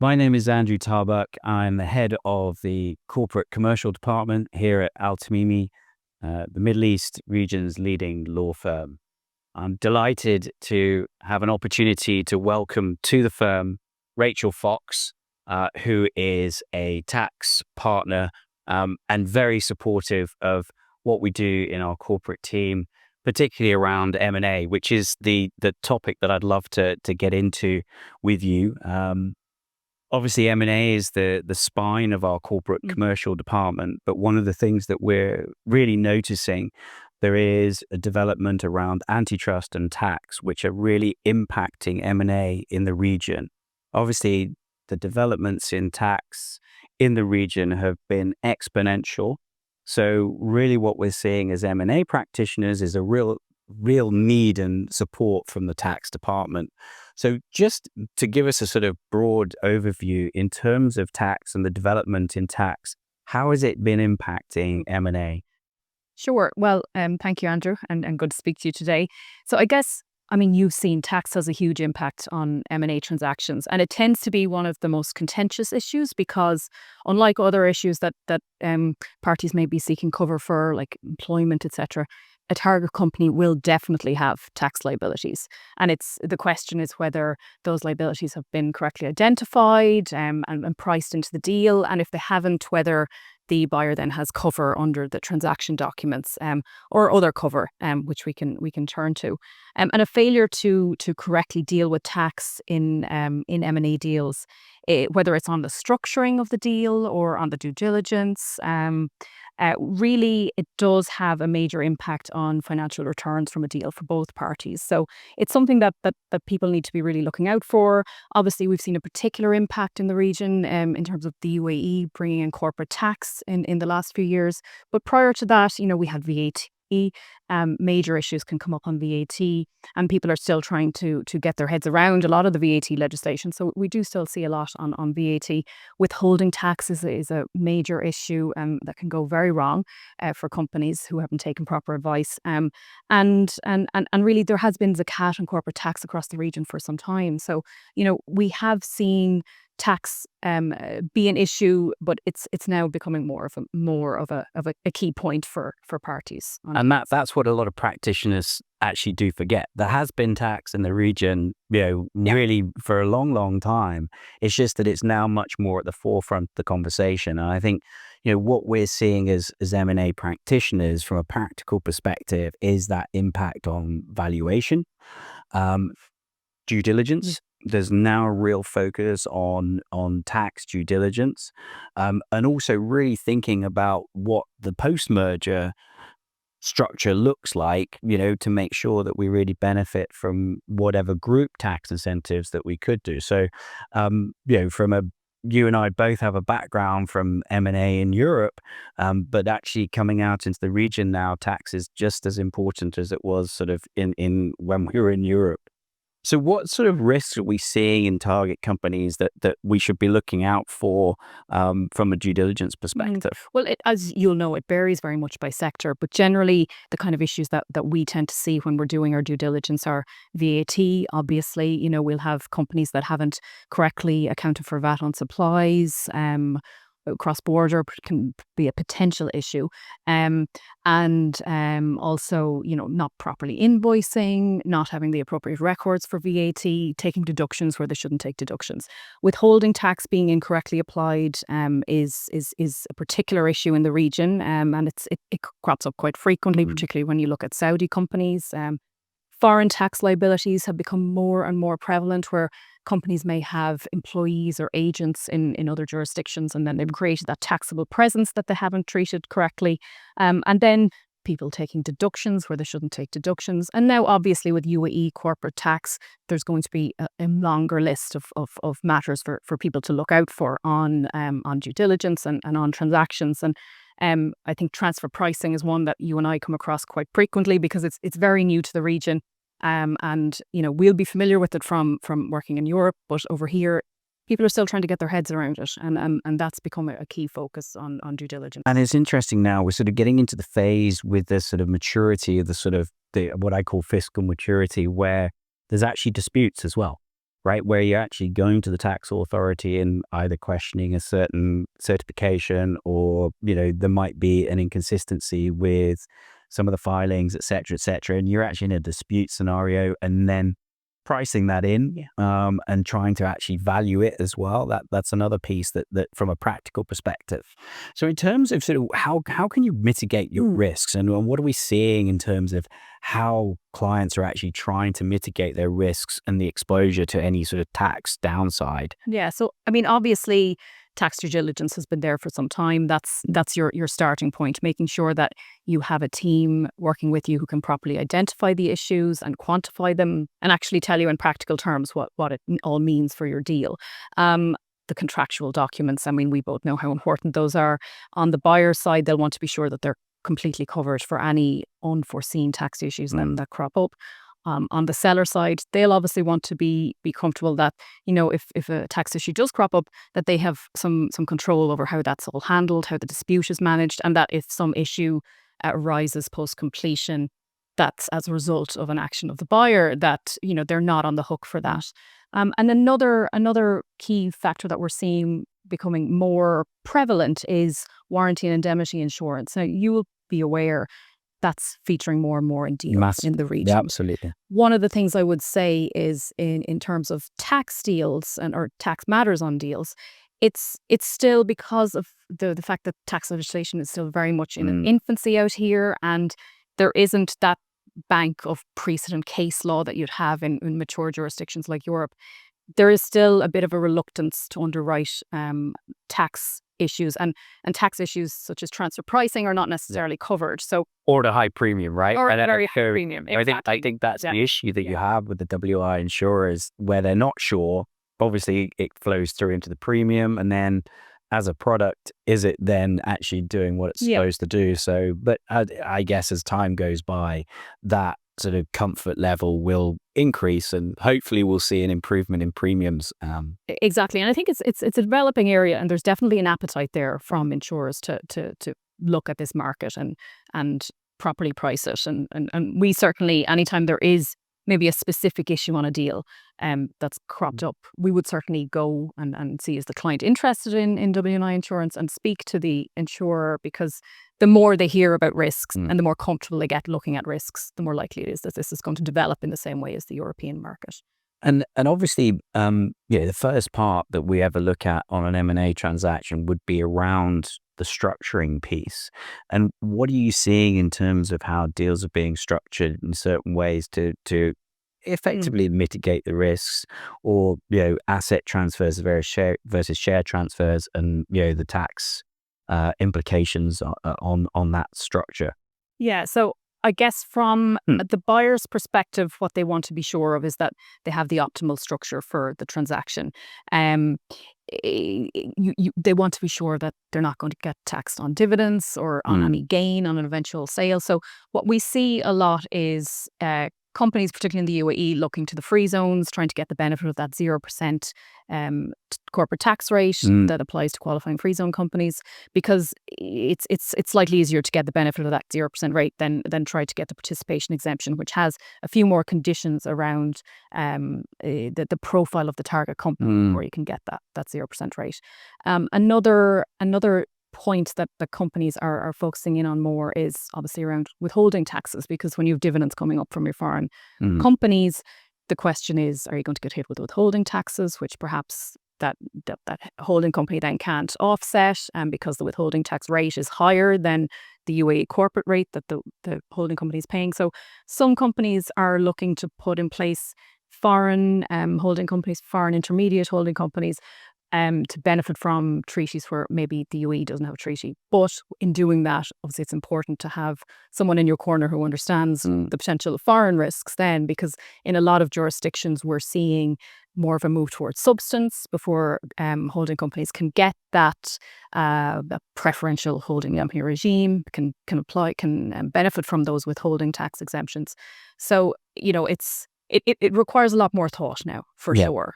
My name is Andrew Tarbuck. I'm the head of the corporate commercial department here at Tamimi, the Middle East region's leading law firm. I'm delighted to have an opportunity to welcome to the firm Rachel Fox, who is a tax partner and very supportive of what we do in our corporate team, particularly around M&A, which is the topic that I'd love to get into with you. Obviously, M&A is the spine of our corporate commercial department, but one of the things that we're really noticing, there is a development around antitrust and tax, which are really impacting M&A in the region. Obviously, the developments in tax in the region have been exponential. So really what we're seeing as M&A practitioners is a real need and support from the tax department. So just to give us a sort of broad overview in terms of tax and the development in tax, how has it been impacting M&A? Sure. Well, thank you, Andrew, and good to speak to you today. So I guess, I mean, you've seen tax has a huge impact on M&A transactions, and it tends to be one of the most contentious issues because unlike other issues that parties may be seeking cover for, like employment, etc., a target company will definitely have tax liabilities. And the question is whether those liabilities have been correctly identified and priced into the deal. And if they haven't, whether the buyer then has cover under the transaction documents or other cover, which we can turn to. And a failure to correctly deal with tax in M&A deals, whether it's on the structuring of the deal or on the due diligence, really, it does have a major impact on financial returns from a deal for both parties. So it's something that people need to be really looking out for. Obviously, we've seen a particular impact in the region in terms of the UAE bringing in corporate tax in the last few years. But prior to that, we had VAT. Major issues can come up on VAT, and people are still trying to get their heads around a lot of the VAT legislation. So we do still see a lot on VAT. Withholding tax is a major issue that can go very wrong for companies who haven't taken proper advice. And really, there has been zakat and corporate tax across the region for some time. So we have seen tax be an issue, but it's now becoming more of a key point for parties. And that's what a lot of practitioners actually do forget. There has been tax in the region, really for a long, long time. It's just that it's now much more at the forefront of the conversation. And I think, what we're seeing as M&A practitioners from a practical perspective is that impact on valuation, due diligence. There's now a real focus on tax due diligence, and also really thinking about what the post-merger structure looks like, to make sure that we really benefit from whatever group tax incentives that we could do. So, you and I both have a background from M&A in Europe, but actually coming out into the region now, tax is just as important as it was sort of in when we were in Europe. So what sort of risks are we seeing in target companies that we should be looking out for from a due diligence perspective? Well, as you'll know, it varies very much by sector, but generally the kind of issues that we tend to see when we're doing our due diligence are VAT. Obviously, we'll have companies that haven't correctly accounted for VAT on supplies. Cross-border can be a potential issue, and also not properly invoicing, not having the appropriate records for VAT, taking deductions where they shouldn't take deductions. Withholding tax being incorrectly applied is a particular issue in the region, and it crops up quite frequently, particularly when you look at Saudi companies. Foreign tax liabilities have become more and more prevalent, where companies may have employees or agents in other jurisdictions, and then they've created that taxable presence that they haven't treated correctly. And then people taking deductions where they shouldn't take deductions. And now, obviously, with UAE corporate tax, there's going to be a longer list of matters for people to look out for on due diligence and on transactions. And I think transfer pricing is one that you and I come across quite frequently because it's very new to the region. And we'll be familiar with it from working in Europe, but over here, people are still trying to get their heads around it, and that's become a key focus on due diligence. And it's interesting now, we're sort of getting into the phase with the sort of maturity of the what I call fiscal maturity, where there's actually disputes as well. right? Where you're actually going to the tax authority and either questioning a certain certification, or, there might be an inconsistency with some of the filings, et cetera, and you're actually in a dispute scenario, and then pricing that in, and trying to actually value it as well. That's another piece that from a practical perspective. So in terms of sort of how can you mitigate your risks, and what are we seeing in terms of how clients are actually trying to mitigate their risks and the exposure to any sort of tax downside? Yeah. So, I mean, obviously, tax due diligence has been there for some time. That's your starting point, making sure that you have a team working with you who can properly identify the issues and quantify them and actually tell you in practical terms what it all means for your deal. The contractual documents, I mean, we both know how important those are. On the buyer side, they'll want to be sure that they're completely covered for any unforeseen tax issues that crop up. On the seller side, they'll obviously want to be comfortable that, if a tax issue does crop up, that they have some control over how that's all handled, how the dispute is managed, and that if some issue arises post completion, that's as a result of an action of the buyer, that they're not on the hook for that. And another key factor that we're seeing becoming more prevalent is warranty and indemnity insurance. Now, you will be aware that's featuring more and more in deals in the region. Yeah, absolutely. One of the things I would say is in terms of tax deals or tax matters on deals, it's still because of the fact that tax legislation is still very much in infancy out here, and there isn't that bank of precedent case law that you'd have in mature jurisdictions like Europe. There is still a bit of a reluctance to underwrite tax issues, and tax issues such as transfer pricing are not necessarily covered. So, or the high premium, right? Or a very high premium. Exactly. I think that's the issue that you have with the WI insurers, where they're not sure. Obviously, it flows through into the premium, and then as a product, is it then actually doing what it's supposed to do? So, but I guess as time goes by, that sort of comfort level will increase, and hopefully we'll see an improvement in premiums. Exactly, and I think it's a developing area, and there's definitely an appetite there from insurers to look at this market and properly price it. And we certainly, anytime there is maybe a specific issue on a deal that's cropped up, we would certainly go and see, is the client interested in W&I insurance, and speak to the insurer, because the more they hear about risks and the more comfortable they get looking at risks, the more likely it is that this is going to develop in the same way as the European market. And obviously, the first part that we ever look at on an M&A transaction would be around the structuring piece. And what are you seeing in terms of how deals are being structured in certain ways to effectively mitigate the risks, or asset transfers versus share transfers, and the tax implications on that structure? Yeah, so I guess from the buyer's perspective, what they want to be sure of is that they have the optimal structure for the transaction. They want to be sure that they're not going to get taxed on dividends or on any gain on an eventual sale. So what we see a lot is companies, particularly in the UAE, looking to the free zones, trying to get the benefit of that 0% corporate tax rate that applies to qualifying free zone companies, because it's slightly easier to get the benefit of that 0% rate than try to get the participation exemption, which has a few more conditions around the profile of the target company before you can get that 0% rate. Another point that the companies are focusing in on more is obviously around withholding taxes, because when you have dividends coming up from your foreign companies, the question is, are you going to get hit with withholding taxes, which perhaps that holding company then can't offset, because the withholding tax rate is higher than the UAE corporate rate that the holding company is paying. So some companies are looking to put in place foreign holding companies, foreign intermediate holding companies, to benefit from treaties where maybe the UAE doesn't have a treaty. But in doing that, obviously it's important to have someone in your corner who understands the potential of foreign risks then, because in a lot of jurisdictions we're seeing more of a move towards substance before holding companies can get that preferential holding company regime, can benefit from those withholding tax exemptions. So, it requires a lot more thought now, for sure.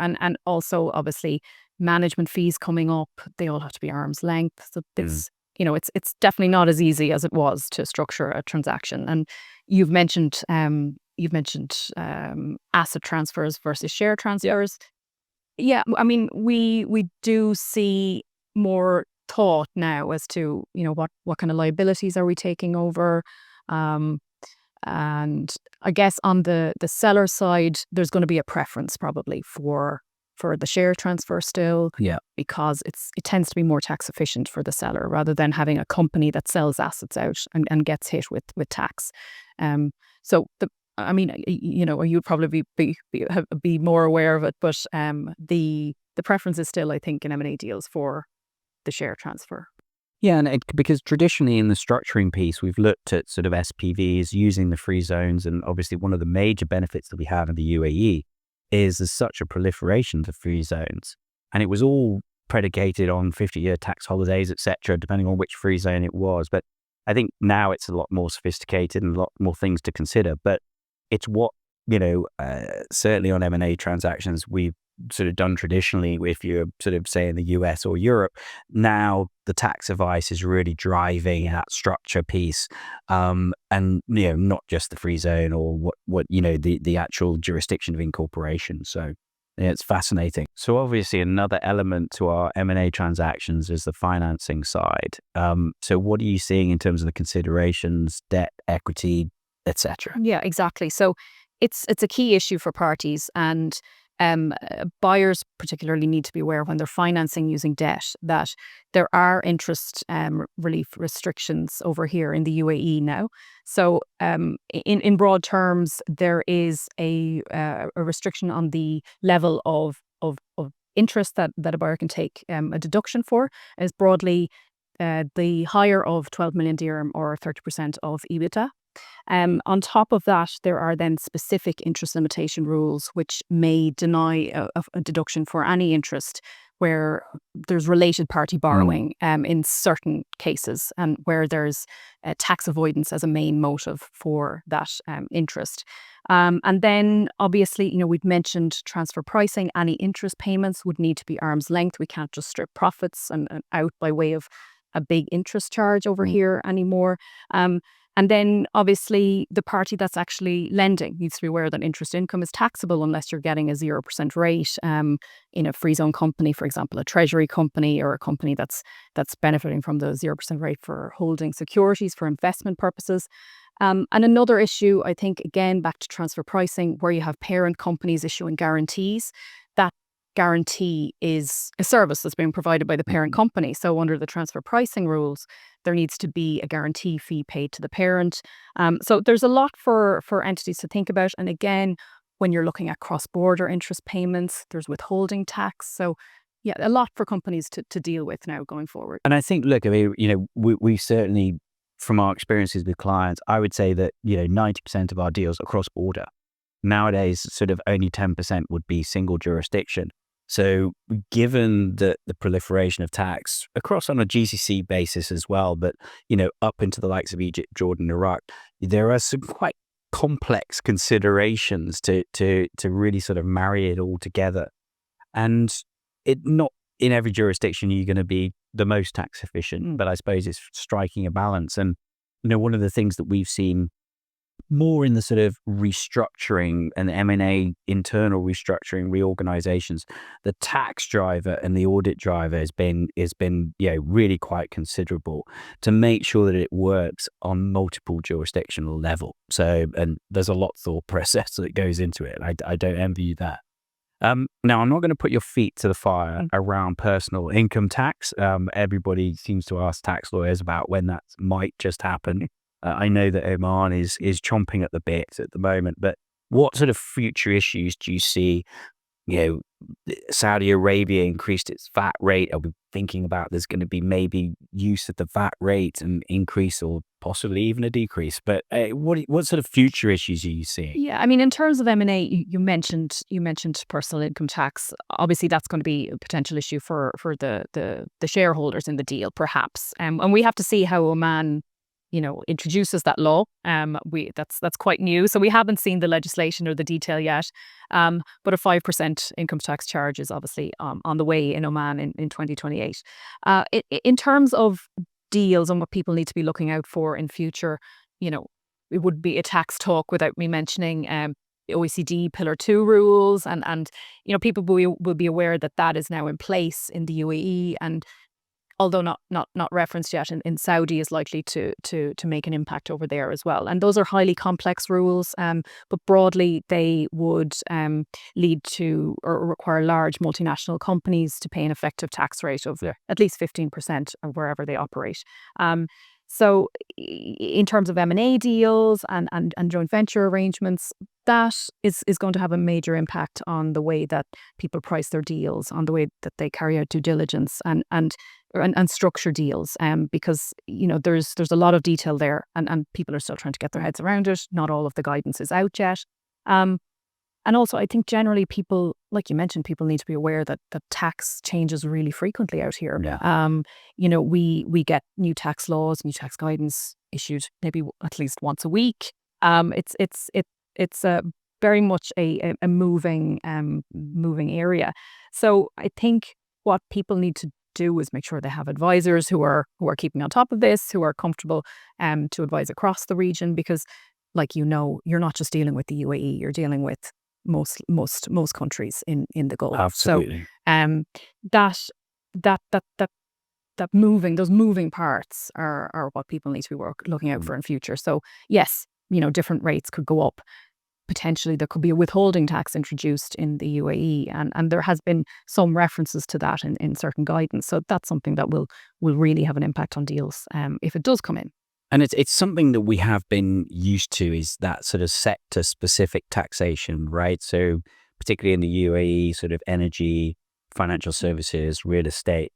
And also, obviously, management fees coming up, they all have to be arm's length. So it's definitely not as easy as it was to structure a transaction. And you've mentioned you've mentioned asset transfers versus share transfers. Yeah, I mean, we do see more thought now as to, what kind of liabilities are we taking over. Um, and I guess on the seller side, there's going to be a preference probably for the share transfer still, Yeah. because it tends to be more tax efficient for the seller rather than having a company that sells assets out and gets hit with tax. So I mean, you'd probably be more aware of it, but the preference is still, I think, in M&A deals for the share transfer. Yeah, and because traditionally in the structuring piece, we've looked at sort of SPVs using the free zones, and obviously one of the major benefits that we have in the UAE is there's such a proliferation of free zones, and it was all predicated on 50-year tax holidays, etc., depending on which free zone it was. But I think now it's a lot more sophisticated and a lot more things to consider. But it's what certainly on M&A transactions we've sort of done traditionally. If you're sort of say in the US or Europe, now the tax advice is really driving that structure piece, and not just the free zone or what the actual jurisdiction of incorporation. So yeah, it's fascinating. So obviously another element to our M&A transactions is the financing side. So what are you seeing in terms of the considerations, debt, equity, etc.? Yeah, exactly. So it's a key issue for parties, and buyers particularly need to be aware when they're financing using debt that there are interest relief restrictions over here in the UAE now. So in broad terms, there is a restriction on the level of interest that a buyer can take a deduction for, as broadly the higher of 12 million dirham or 30% of EBITDA. On top of that, there are then specific interest limitation rules which may deny a deduction for any interest where there's related party borrowing in certain cases, and where there's tax avoidance as a main motive for that interest. And then obviously, we've mentioned transfer pricing. Any interest payments would need to be arm's length. We can't just strip profits and out by way of a big interest charge over here anymore. And then obviously the party that's actually lending needs to be aware that interest income is taxable unless you're getting a 0% rate in a free zone company, for example, a treasury company or a company that's benefiting from the 0% rate for holding securities for investment purposes. And another issue, I think, again, back to transfer pricing, where you have parent companies issuing guarantees. That guarantee is a service that's being provided by the parent company. So under the transfer pricing rules, there needs to be a guarantee fee paid to the parent. So there's a lot for entities to think about. And again, when you're looking at cross-border interest payments, there's withholding tax. So yeah, a lot for companies to deal with now going forward. And I think, look, I mean, we certainly, from our experiences with clients, I would say that 90% of our deals are cross-border. Nowadays, sort of only 10% would be single jurisdiction. So given the proliferation of tax across on a GCC basis as well, but, up into the likes of Egypt, Jordan, Iraq, there are some quite complex considerations to really sort of marry it all together. And it not in every jurisdiction you're going to be the most tax efficient, but I suppose it's striking a balance. And, one of the things that we've seen more in the sort of restructuring and M&A internal restructuring reorganizations, the tax driver and the audit driver has been really quite considerable to make sure that it works on multiple jurisdictional level. So, and there's a lot of thought process that goes into it. I don't envy you that. Now, I'm not going to put your feet to the fire around personal income tax. Everybody seems to ask tax lawyers about when that might just happen. I know that Oman is chomping at the bit at the moment, but what sort of future issues do you see? Saudi Arabia increased its VAT rate. Are we thinking about there's going to be maybe use of the VAT rate and increase or possibly even a decrease? But what sort of future issues are you seeing? Yeah, I mean, in terms of M&A, you mentioned personal income tax. Obviously, that's going to be a potential issue for the shareholders in the deal, perhaps. And we have to see how Oman introduces that law. That's quite new, so we haven't seen the legislation or the detail yet. But a 5% income tax charge is obviously on the way in Oman in 2028. In terms of deals and what people need to be looking out for in future, it would be a tax talk without me mentioning the OECD Pillar 2 rules, and people will be aware that that is now in place in the UAE, and although not referenced yet in Saudi, is likely to make an impact over there as well. And those are highly complex rules, but broadly they would lead to or require large multinational companies to pay an effective tax rate of at least 15% of wherever they operate. So in terms of M&A deals and joint venture arrangements, that is going to have a major impact on the way that people price their deals, on the way that they carry out due diligence and structure deals, because there's a lot of detail there, and people are still trying to get their heads around it. Not all of the guidance is out yet. And also, I think generally people, like you mentioned, people need to be aware that tax changes really frequently out here. Yeah. We get new tax laws, new tax guidance issued maybe at least once a week. It's very much a moving area. So I think what people need to do is make sure they have advisors who are keeping on top of this, who are comfortable to advise across the region, because you're not just dealing with the UAE, you're dealing with most countries in the Gulf. Absolutely. So those moving parts are what people need to be looking out for in future. So yes, different rates could go up. Potentially there could be a withholding tax introduced in the UAE, and there has been some references to that in certain guidance. So that's something that will really have an impact on deals if it does come in. And it's something that we have been used to, is that sort of sector specific taxation, right? So particularly in the UAE, sort of energy, financial services, real estate.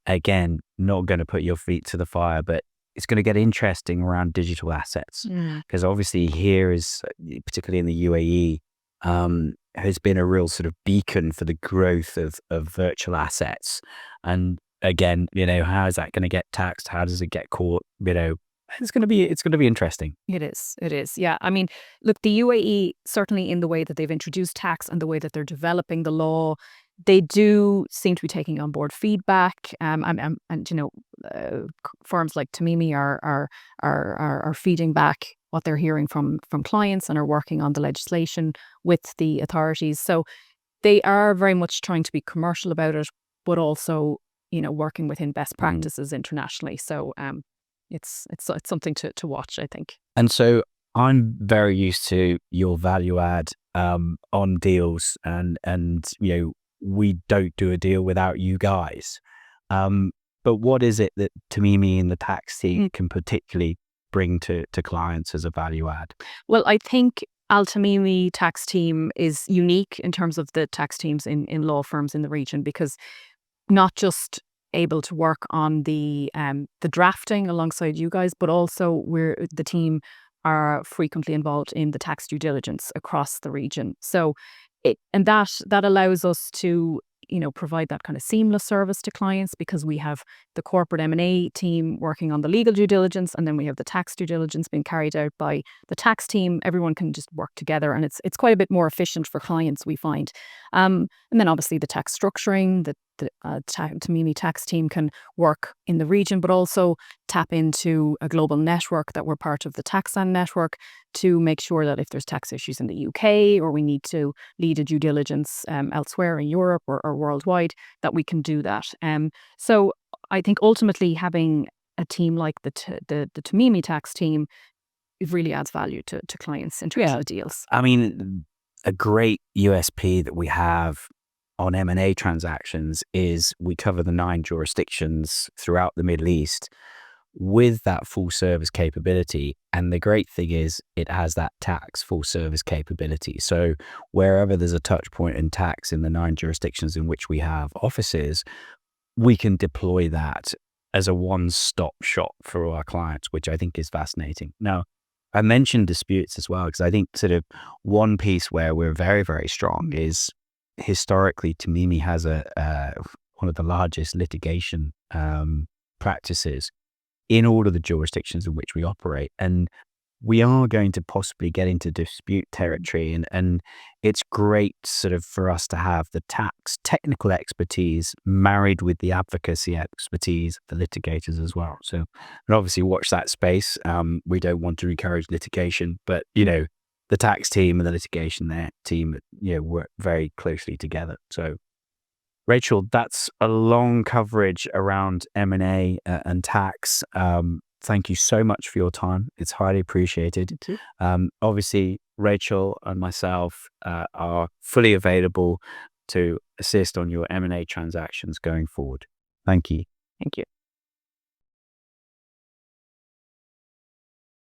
Again, not going to put your feet to the fire, but it's going to get interesting around digital assets, because obviously here is, particularly in the UAE, has been a real sort of beacon for the growth of virtual assets. And again, how is that going to get taxed? How does it get caught? It's going to be interesting. It is. Yeah. I mean, look, the UAE, certainly in the way that they've introduced tax and the way that they're developing the law, they do seem to be taking on board feedback. And firms like Tamimi are feeding back what they're hearing from clients and are working on the legislation with the authorities. So they are very much trying to be commercial about it, but also working within best practices internationally. So it's something to watch, I think. And so I'm very used to your value add on deals, and we don't do a deal without you guys. But what is it that Tamimi and the tax team can particularly bring to clients as a value add? Well, I think Al Tamimi tax team is unique in terms of the tax teams in law firms in the region, because not just able to work on the drafting alongside you guys, but also the team are frequently involved in the tax due diligence across the region. So that allows us to provide that kind of seamless service to clients, because we have the corporate M&A team working on the legal due diligence, and then we have the tax due diligence being carried out by the tax team. Everyone can just work together, and it's quite a bit more efficient for clients, we find. And then obviously the tax structuring, the Tamimi tax team can work in the region, but also tap into a global network that we're part of, the Taxan network, to make sure that if there's tax issues in the UK, or we need to lead a due diligence elsewhere in Europe or worldwide, that we can do that. So I think ultimately having a team like the Tamimi tax team, it really adds value to clients in terms of deals. I mean, a great USP that we have on M&A transactions is we cover the 9 jurisdictions throughout the Middle East with that full service capability. And the great thing is it has that tax full service capability. So wherever there's a touch point in tax in the 9 jurisdictions in which we have offices, we can deploy that as a one-stop shop for our clients, which I think is fascinating. Now, I mentioned disputes as well, because I think sort of one piece where we're very, very strong is historically Tamimi has one of the largest litigation practices in all of the jurisdictions in which we operate. And we are going to possibly get into dispute territory, and it's great sort of for us to have the tax technical expertise married with the advocacy expertise of the litigators as well. So, and obviously watch that space. We don't want to encourage litigation, but the tax team and the litigation team, work very closely together. So, Rachel, that's a long coverage around M&A and tax. Thank you so much for your time. It's highly appreciated. Obviously, Rachel and myself are fully available to assist on your M&A transactions going forward. Thank you. Thank you.